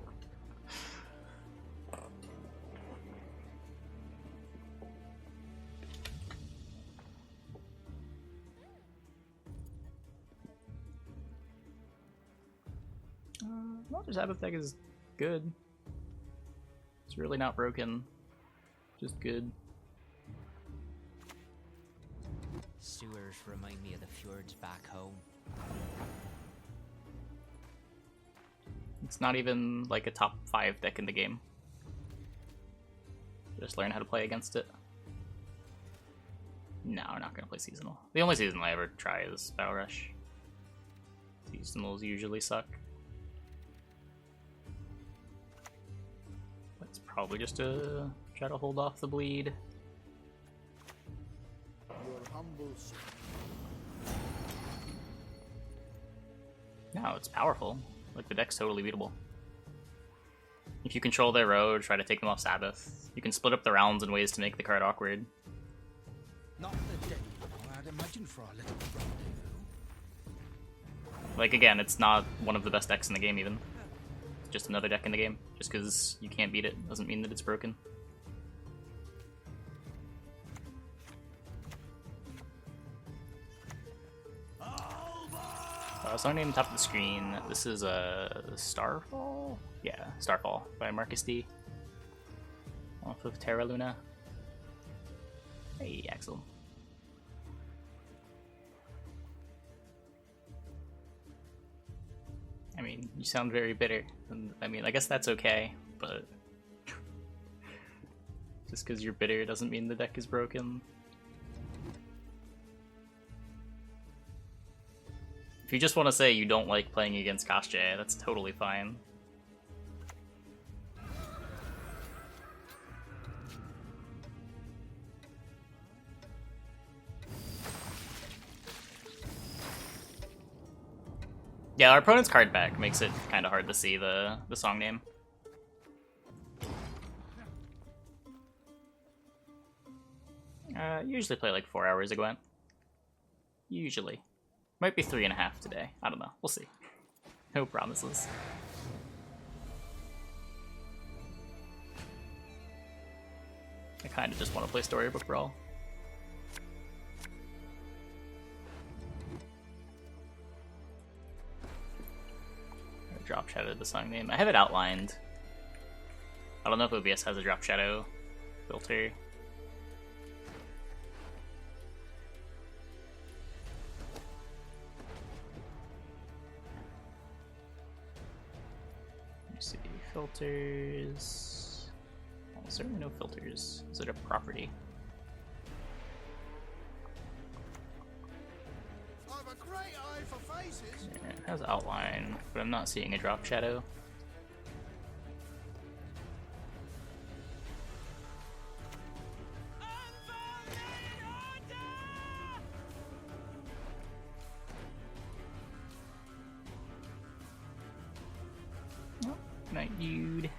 Monster Sabbath deck is good. It's really not broken. Just good. Sewers remind me of the fjords back home. It's not even like a top 5 deck in the game. Just learn how to play against it. No, we're not gonna play seasonal. The only seasonal I ever try is Battle Rush. Seasonals usually suck. Let's probably just try to hold off the bleed. Your humble No, it's powerful. Like, the deck's totally beatable. If you control their road, try to take them off Sabbath. You can split up the rounds in ways to make the card awkward. not the dead. I'd imagine for a little rendezvous. Like, again, it's not one of the best decks in the game, even. It's just another deck in the game. Just because you can't beat it doesn't mean that it's broken. So I'm name top of the screen. This is a Starfall? Yeah, Starfall by Marcus D. Off of Terra Luna. Hey, Axel. I mean, you sound very bitter. And, I mean, I guess that's okay, but just because you're bitter doesn't mean the deck is broken. If you just want to say you don't like playing against Koshche, that's totally fine. Yeah, our opponent's card back makes it kind of hard to see the song name. Usually play like 4 hours of Gwent. Usually. Might be 3.5 today. I don't know. We'll see. No promises. I kind of just want to play Storybook Brawl. Drop Shadow the song name. I have it outlined. I don't know if OBS has a Drop Shadow filter. Let me see. Filters. Oh, certainly no filters. Is it a property? Yeah, it has outline, but I'm not seeing a Drop Shadow. Oh, night dude.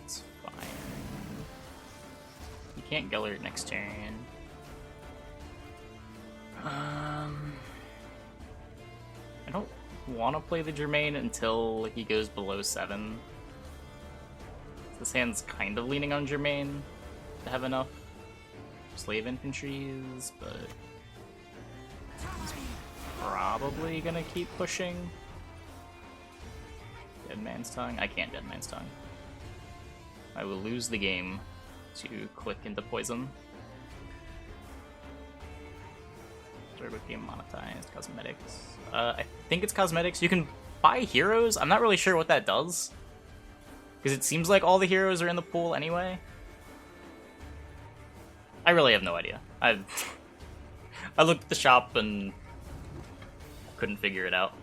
That's fine. You can't Gellert next turn. I don't want to play the Germain until he goes below 7. This hand's kind of leaning on Germain to have enough Slave Infantries, but he's probably gonna keep pushing. Dead Man's Tongue? I can't Dead Man's Tongue. I will lose the game to click into poison. Storybook game monetized, cosmetics. I think it's cosmetics. You can buy heroes. I'm not really sure what that does, because it seems like all the heroes are in the pool anyway. I really have no idea. I looked at the shop and couldn't figure it out.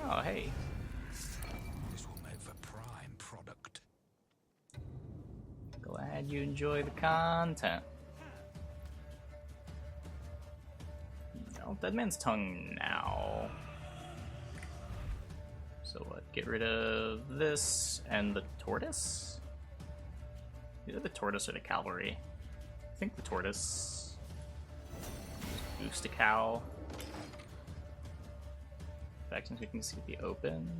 Oh, hey. This will make for prime product. Glad you enjoy the content. No, Dead Man's Tongue now. So what? Get rid of this and the tortoise? Either the tortoise or the cavalry. I think the tortoise. Boost a cow. Factions we can see the open.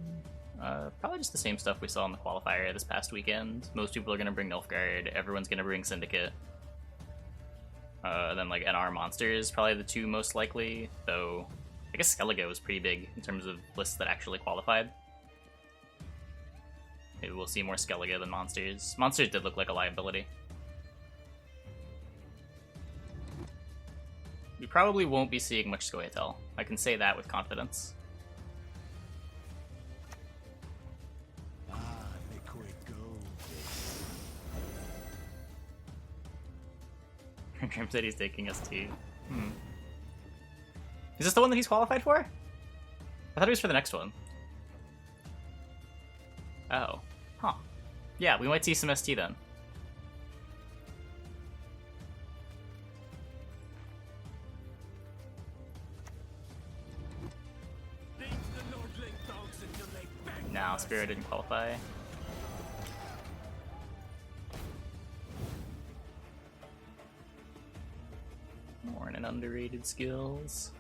Probably just the same stuff we saw in the qualifier this past weekend. Most people are going to bring Nilfgaard, everyone's going to bring Syndicate. Then like NR monsters, probably the two most likely, though I guess Skellige was pretty big in terms of lists that actually qualified. Maybe we'll see more Skellige than monsters. Monsters did look like a liability. We probably won't be seeing much Scoia'tael. I can say that with confidence. Grim said he's taking ST. Is this the one that he's qualified for? I thought it was for the next one. Oh. Huh. Yeah, we might see some ST then. No, Spirit didn't qualify. More and underrated skills.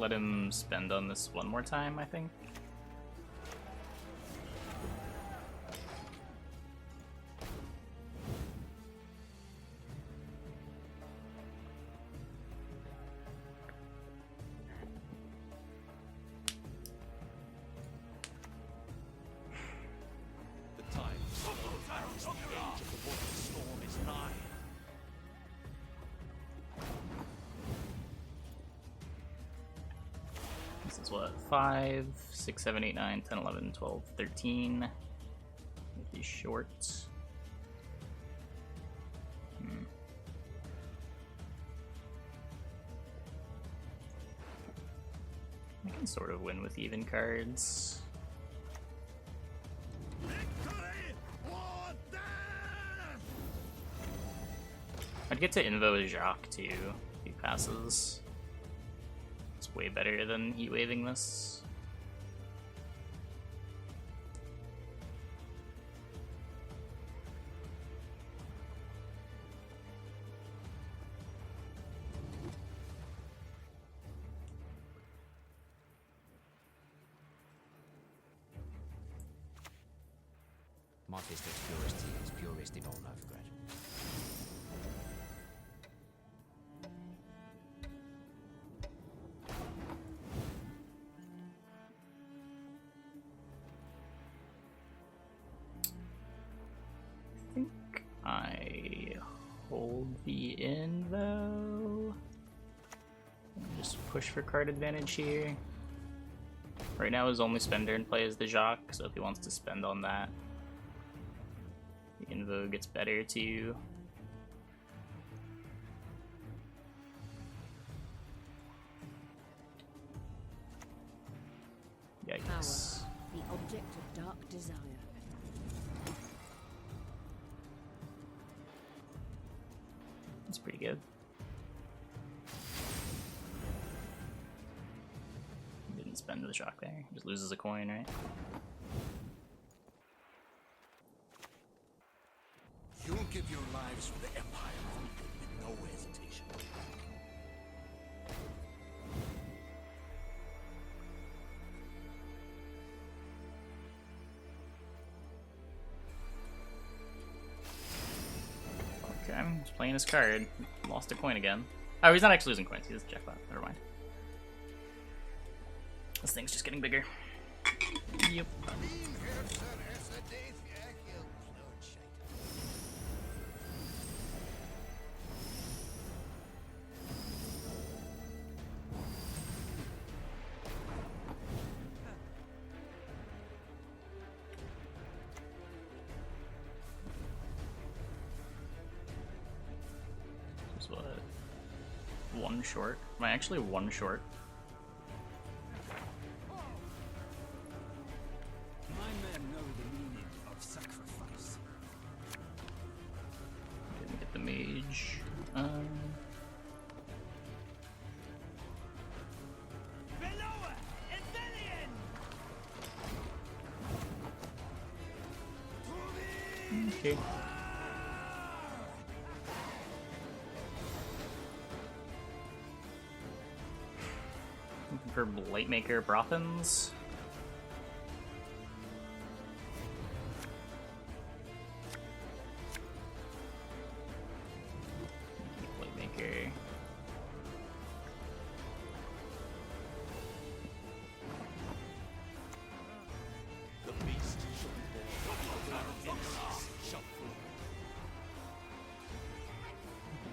let him spend on this one more time, I think. This is what, 5, 6, 7, 8, 9, 10, 11, 12, 13. With these shorts. I can sort of win with even cards. I'd get to invo Jacques too, if he passes. It's way better than heat waving this. My fist is purest in all Novigrad. I think I hold the invo. Just push for card advantage here. Right now his only spender in play is the Jacques, so if he wants to spend on that, the invo gets better too. Yikes. Power, the object of dark desire. That's pretty good. Didn't spend the Jacques there. Just loses a coin, right? You'll give your lives for the Empire with no hesitation. Okay, he's playing his card. Lost a coin again. Oh, he's not actually losing coins. He's Jackpot. Never mind. This thing's just getting bigger. Yep. This is what? One short? Am I actually one short? My men know the meaning of sacrifice. Didn't get the mage. Okay. Looking for Blightmaker Brothans. Blightmaker. The beast shall be born.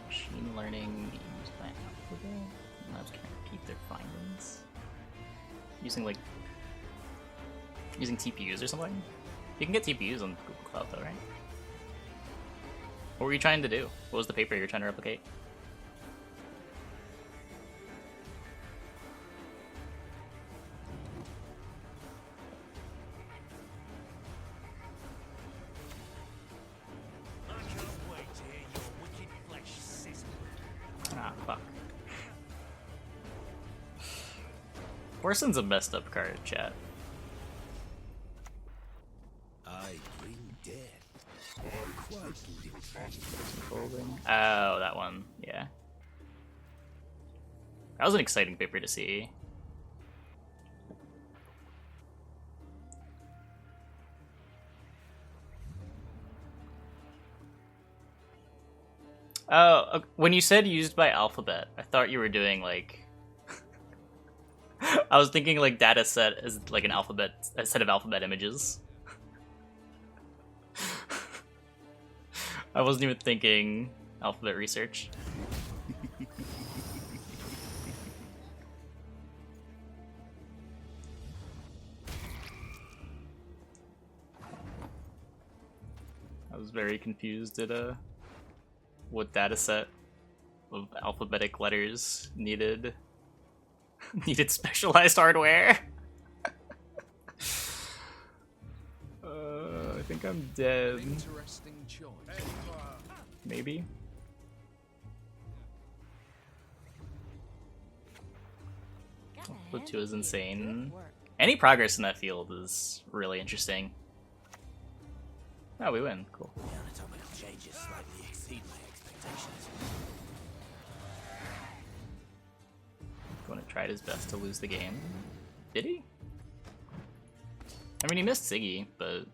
Machine learning used by Alphabet. Labs can't keep their findings. Using TPUs or something? You can get TPUs on Google Cloud though, right? What were you trying to do? What was the paper you were trying to replicate? I can't wait to hear your wicked flesh sizzle. Ah, fuck. Orsine's a messed up card, chat. I bring death. Quite Folding. Oh, that one. Yeah. That was an exciting paper to see. Oh, when you said used by alphabet, I thought you were doing like. I was thinking like data set as like a set of alphabet images. I wasn't even thinking alphabet research. I was very confused at what data set of alphabetic letters needed specialized hardware. I think I'm dead. Interesting choice. Maybe. Split 2 is insane. Any progress in that field is really interesting. Oh, we win. Cool. The anatomical changes slightly exceed my expectations. Gwent tried his best to lose the game. Did he? I mean, he missed Siggy, but